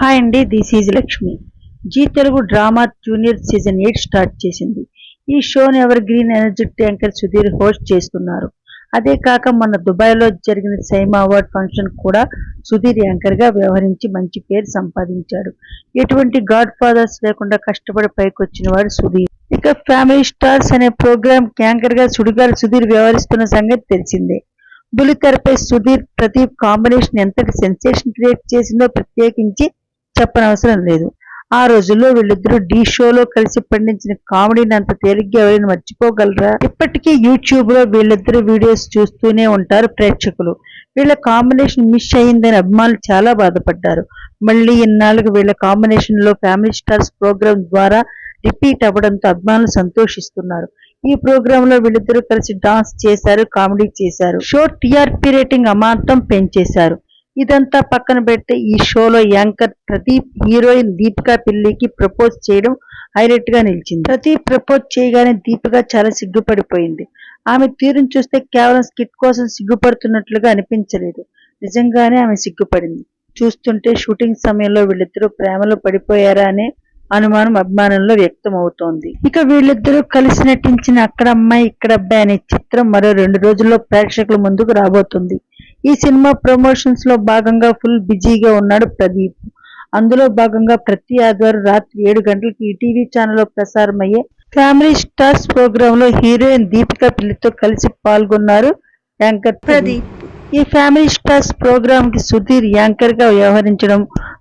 Hi అండి, this is Lakshmi. Zee Telugu drama junior season 8 start చేసింది. ఈ షోని evergreen energetic anchor Sudheer host చేస్తున్నారు. అదే కాక మొన్న దుబాయ్లో జరిగిన సైమా అవార్డ్ ఫంక్షన్ కూడా సుధీర్ యాంకర్ గా వ్యవహరించి మంచి పేరు సంపాదించాడు. ఎటువంటి గాడ్ ఫాదర్స్ లేకుండా కష్టపడి పైకొచ్చిన వాడు సుధీర్. ఇక ఫ్యామిలీ స్టార్స్ అనే ప్రోగ్రామ్ యాంకర్ గా సుడిగాలి సుధీర్ వ్యవహరిస్తున్న సంగతి తెలిసిందే. బుల్లితెరపై సుధీర్ ప్రదీప్ కాంబినేషన్ ఎంతటి సెన్సేషన్ క్రియేట్ చేసిందో ప్రత్యేకించి చెప్పనవసరం లేదు. ఆ రోజుల్లో వీళ్ళిద్దరూ ఢీ షోలో కలిసి పండించిన కామెడీని అంత తేలిగ్గా ఎవరైనా మర్చిపోగలరా? ఇప్పటికీ యూట్యూబ్ లో వీళ్ళిద్దరు వీడియోస్ చూస్తూనే ఉంటారు ప్రేక్షకులు. వీళ్ళ కాంబినేషన్ మిస్ అయిందని అభిమానులు చాలా బాధపడ్డారు. మళ్ళీ ఇన్నాళ్ళకు వీళ్ళ కాంబినేషన్ లో ఫ్యామిలీ స్టార్స్ ప్రోగ్రామ్ ద్వారా రిపీట్ అవ్వడంతో అభిమానులు సంతోషిస్తున్నారు. ఈ ప్రోగ్రామ్ లో వీళ్ళిద్దరూ కలిసి డాన్స్ చేశారు, కామెడీ చేశారు. షో టీఆర్పీ రేటింగ్ అమాంతం పెంచేశారు. ఇదంతా పక్కన పెడితే ఈ షోలో యాంకర్ ప్రదీప్ హీరోయిన్ దీపికా పెళ్లికి ప్రపోజ్ చేయడం హైలైట్ గా నిలిచింది. ప్రదీప్ ప్రపోజ్ చేయగానే దీపిక చాలా సిగ్గుపడిపోయింది. ఆమె తీరును చూస్తే కేవలం స్కిట్ కోసం సిగ్గుపడుతున్నట్లుగా అనిపించలేదు. నిజంగానే ఆమె సిగ్గుపడింది. చూస్తుంటే షూటింగ్ సమయంలో వీళ్ళిద్దరూ ప్రేమలో పడిపోయారా అనే అనుమానం అభిమానుల్లో వ్యక్తం అవుతోంది. ఇక వీళ్ళిద్దరూ కలిసి నటించిన అక్కడ అమ్మాయి ఇక్కడ అబ్బాయి అనే చిత్రం మరో 2 రోజుల్లో ప్రేక్షకుల ముందుకు రాబోతుంది. ఈ సినిమా ప్రమోషన్స్ లో భాగంగా ఫుల్ బిజీగా ఉన్నాడు ప్రదీప్. అందులో భాగంగా ప్రతి ఆదివారం రాత్రి 7 గంటలకు ఈటీవీ ఛానల్లో ప్రసారమయ్యే ఫ్యామిలీ స్టార్స్ ప్రోగ్రామ్ లో హీరోయిన్ దీపికా పెళ్లితో కలిసి పాల్గొన్నారు యాంకర్ ప్రదీప్. ఈ ఫ్యామిలీ స్టార్స్ ప్రోగ్రామ్ కి సుధీర్ యాంకర్ గా వ్యవహరించడం,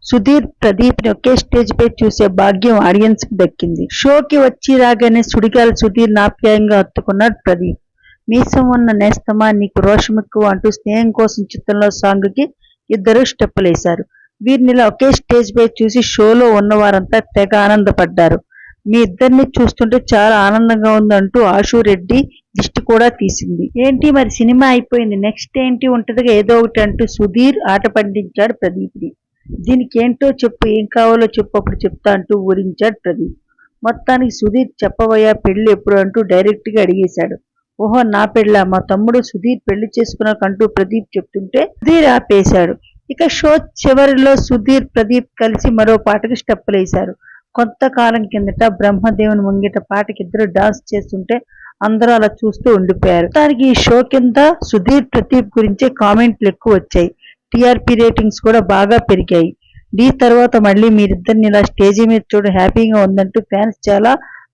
సుధీర్ ప్రదీప్ ని ఒకే స్టేజ్ పై చూసే భాగ్యం ఆడియన్స్ కి దక్కింది. షోకి వచ్చి రాగానే సుడిగాలి సుధీర్ నాప్యాయంగా హత్తుకున్నాడు ప్రదీప్. మీసం ఉన్న నేస్తమా నీకు రోషం ఎక్కువ అంటూ స్నేహం కోసం చిత్రంలో సాంగ్ కి ఇద్దరు స్టెప్పులేశారు. వీరినిలా ఒకే స్టేజ్ పై చూసి షోలో ఉన్నవారంతా తెగ ఆనందపడ్డారు. మీ ఇద్దరిని చూస్తుంటే చాలా ఆనందంగా ఉందంటూ ఆశు రెడ్డి దిష్టి కూడా తీసింది. ఏంటి మరి సినిమా అయిపోయింది, నెక్స్ట్ ఏంటి ఉంటదిగా ఏదో ఒకటి అంటూ సుధీర్ ఆట పండించాడు ప్రదీప్ ని. దీనికి ఏంటో చెప్పు, ఏం కావాలో చెప్పు, అప్పుడు చెప్తా అంటూ ఊరించాడు ప్రదీప్. మొత్తానికి సుధీర్ చెప్పబోయా పెళ్లి ఎప్పుడు అంటూ డైరెక్ట్ గా అడిగేశాడు. ఓహో నా పెళ్ళ, మా తమ్ముడు సుధీర్ పెళ్లి చేసుకున్నాకంటూ ప్రదీప్ చెప్తుంటే సుధీర్ ఆపేశాడు. ఇక షో చివరిలో సుధీర్ ప్రదీప్ కలిసి మరో పాటకి స్టెప్పులేశారు. కొంతకాలం కిందట బ్రహ్మదేవుని ముంగిట పాటకి ఇద్దరు డాన్స్ చేస్తుంటే అందరూ అలా చూస్తూ ఉండిపోయారు. దానికి ఈ షో కింద సుధీర్ ప్రదీప్ గురించే కామెంట్లు ఎక్కువ వచ్చాయి. టీఆర్పీ రేటింగ్స్ కూడా బాగా పెరిగాయి. ఈ తర్వాత మళ్ళీ మీరిద్దరిని ఇలా స్టేజీ మీద చూడ హ్యాపీగా ఉందంటూ ఫ్యాన్స్ చాలా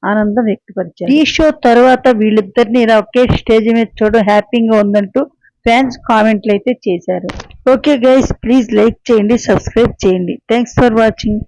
ఆనందం వ్యక్తపరిచారు. ఈ షో తర్వాత వీళ్ళిద్దరిని ఇలా ఒకే స్టేజ్ మీద చూడడం హ్యాపీగా ఉందంటూ ఫ్యాన్స్ కామెంట్లు అయితే చేశారు. ఓకే గైస్, ప్లీజ్ లైక్ చేయండి, సబ్స్క్రైబ్ చేయండి. Thanks for watching.